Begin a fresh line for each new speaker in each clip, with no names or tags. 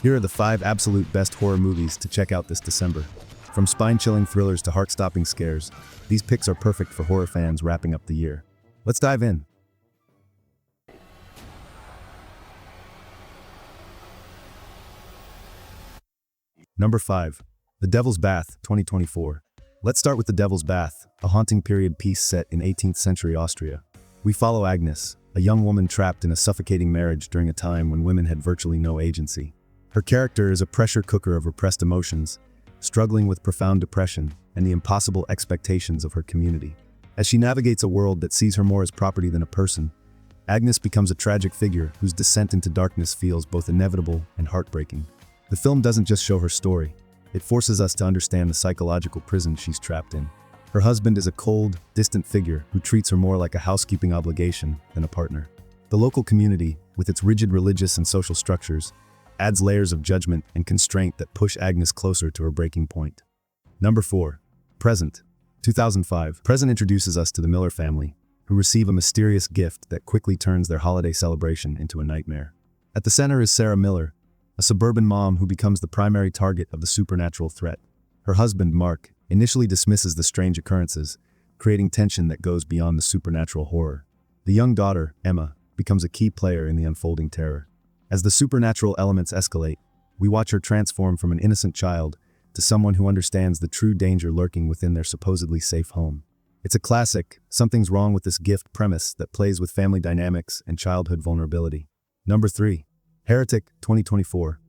Here are the 5 absolute best horror movies to check out this December. From spine-chilling thrillers to heart-stopping scares, these picks are perfect for horror fans wrapping up the year. Let's dive in. Number 5. The Devil's Bath, 2024. Let's start with The Devil's Bath, a haunting period piece set in 18th century Austria. We follow Agnes, a young woman trapped in a suffocating marriage during a time when women had virtually no agency. Her character is a pressure cooker of repressed emotions, struggling with profound depression and the impossible expectations of her community. As she navigates a world that sees her more as property than a person, Agnes becomes a tragic figure whose descent into darkness feels both inevitable and heartbreaking. The film doesn't just show her story, it forces us to understand the psychological prison she's trapped in. Her husband is a cold, distant figure who treats her more like a housekeeping obligation than a partner. The local community, with its rigid religious and social structures, adds layers of judgment and constraint that push Agnes closer to her breaking point. Number 4. Present, 2005. Present introduces us to the Miller family, who receive a mysterious gift that quickly turns their holiday celebration into a nightmare. At the center is Sarah Miller, a suburban mom who becomes the primary target of the supernatural threat. Her husband, Mark, initially dismisses the strange occurrences, creating tension that goes beyond the supernatural horror. The young daughter, Emma, becomes a key player in the unfolding terror. As the supernatural elements escalate, we watch her transform from an innocent child to someone who understands the true danger lurking within their supposedly safe home. It's a classic, something's wrong with this gift premise that plays with family dynamics and childhood vulnerability. Number 3. Heretic, 2024.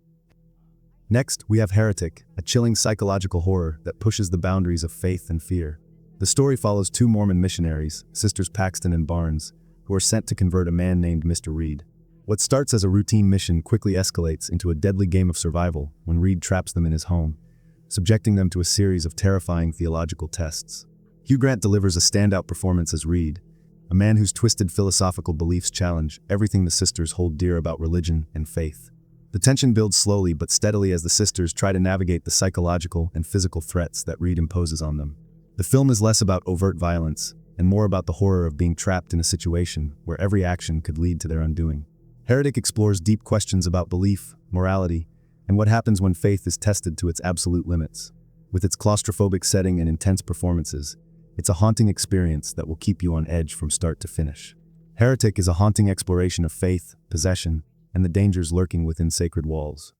Next, we have Heretic, a chilling psychological horror that pushes the boundaries of faith and fear. The story follows 2 Mormon missionaries, Sisters Paxton and Barnes, who are sent to convert a man named Mr. Reed. What starts as a routine mission quickly escalates into a deadly game of survival when Reed traps them in his home, subjecting them to a series of terrifying theological tests. Hugh Grant delivers a standout performance as Reed, a man whose twisted philosophical beliefs challenge everything the sisters hold dear about religion and faith. The tension builds slowly but steadily as the sisters try to navigate the psychological and physical threats that Reed imposes on them. The film is less about overt violence and more about the horror of being trapped in a situation where every action could lead to their undoing. Heretic explores deep questions about belief, morality, and what happens when faith is tested to its absolute limits. With its claustrophobic setting and intense performances, it's a haunting experience that will keep you on edge from start to finish. Heretic is a haunting exploration of faith, possession, and the dangers lurking within sacred walls.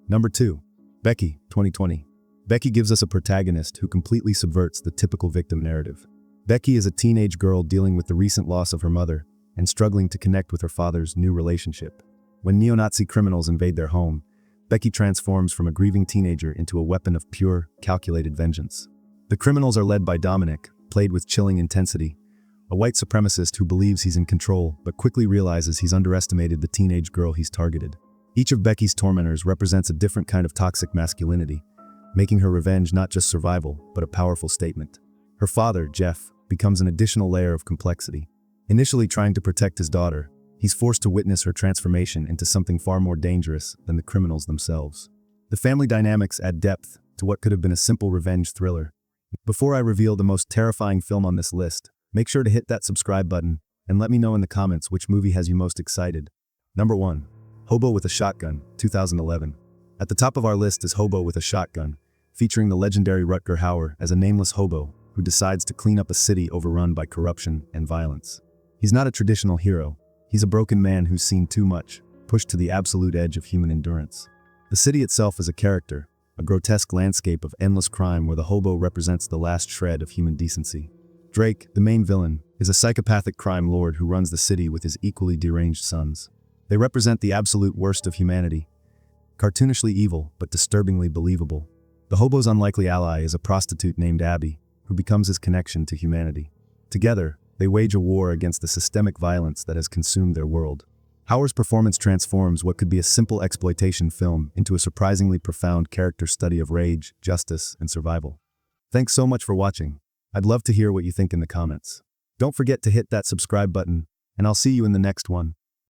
Number 2. Becky, 2020. Becky gives us a protagonist who completely subverts the typical victim narrative. Becky is a teenage girl dealing with the recent loss of her mother and struggling to connect with her father's new relationship. When neo-Nazi criminals invade their home, Becky transforms from a grieving teenager into a weapon of pure, calculated vengeance. The criminals are led by Dominic, played with chilling intensity, a white supremacist who believes he's in control but quickly realizes he's underestimated the teenage girl he's targeted. Each of Becky's tormentors represents a different kind of toxic masculinity, making her revenge not just survival, but a powerful statement. Her father, Jeff, becomes an additional layer of complexity. Initially trying to protect his daughter, he's forced to witness her transformation into something far more dangerous than the criminals themselves. The family dynamics add depth to what could have been a simple revenge thriller. Before I reveal the most terrifying film on this list, make sure to hit that subscribe button and let me know in the comments which movie has you most excited. Number 1. Hobo with a Shotgun, 2011. At the top of our list is Hobo with a Shotgun, featuring the legendary Rutger Hauer as a nameless hobo who decides to clean up a city overrun by corruption and violence. He's not a traditional hero. He's a broken man who's seen too much, pushed to the absolute edge of human endurance. The city itself is a character, a grotesque landscape of endless crime where the hobo represents the last shred of human decency. Drake, the main villain, is a psychopathic crime lord who runs the city with his equally deranged sons. They represent the absolute worst of humanity, cartoonishly evil but disturbingly believable. The hobo's unlikely ally is a prostitute named Abby, who becomes his connection to humanity. Together, they wage a war against the systemic violence that has consumed their world. Hauer's performance transforms what could be a simple exploitation film into a surprisingly profound character study of rage, justice, and survival. Thanks so much for watching. I'd love to hear what you think in the comments. Don't forget to hit that subscribe button, and I'll see you in the next one.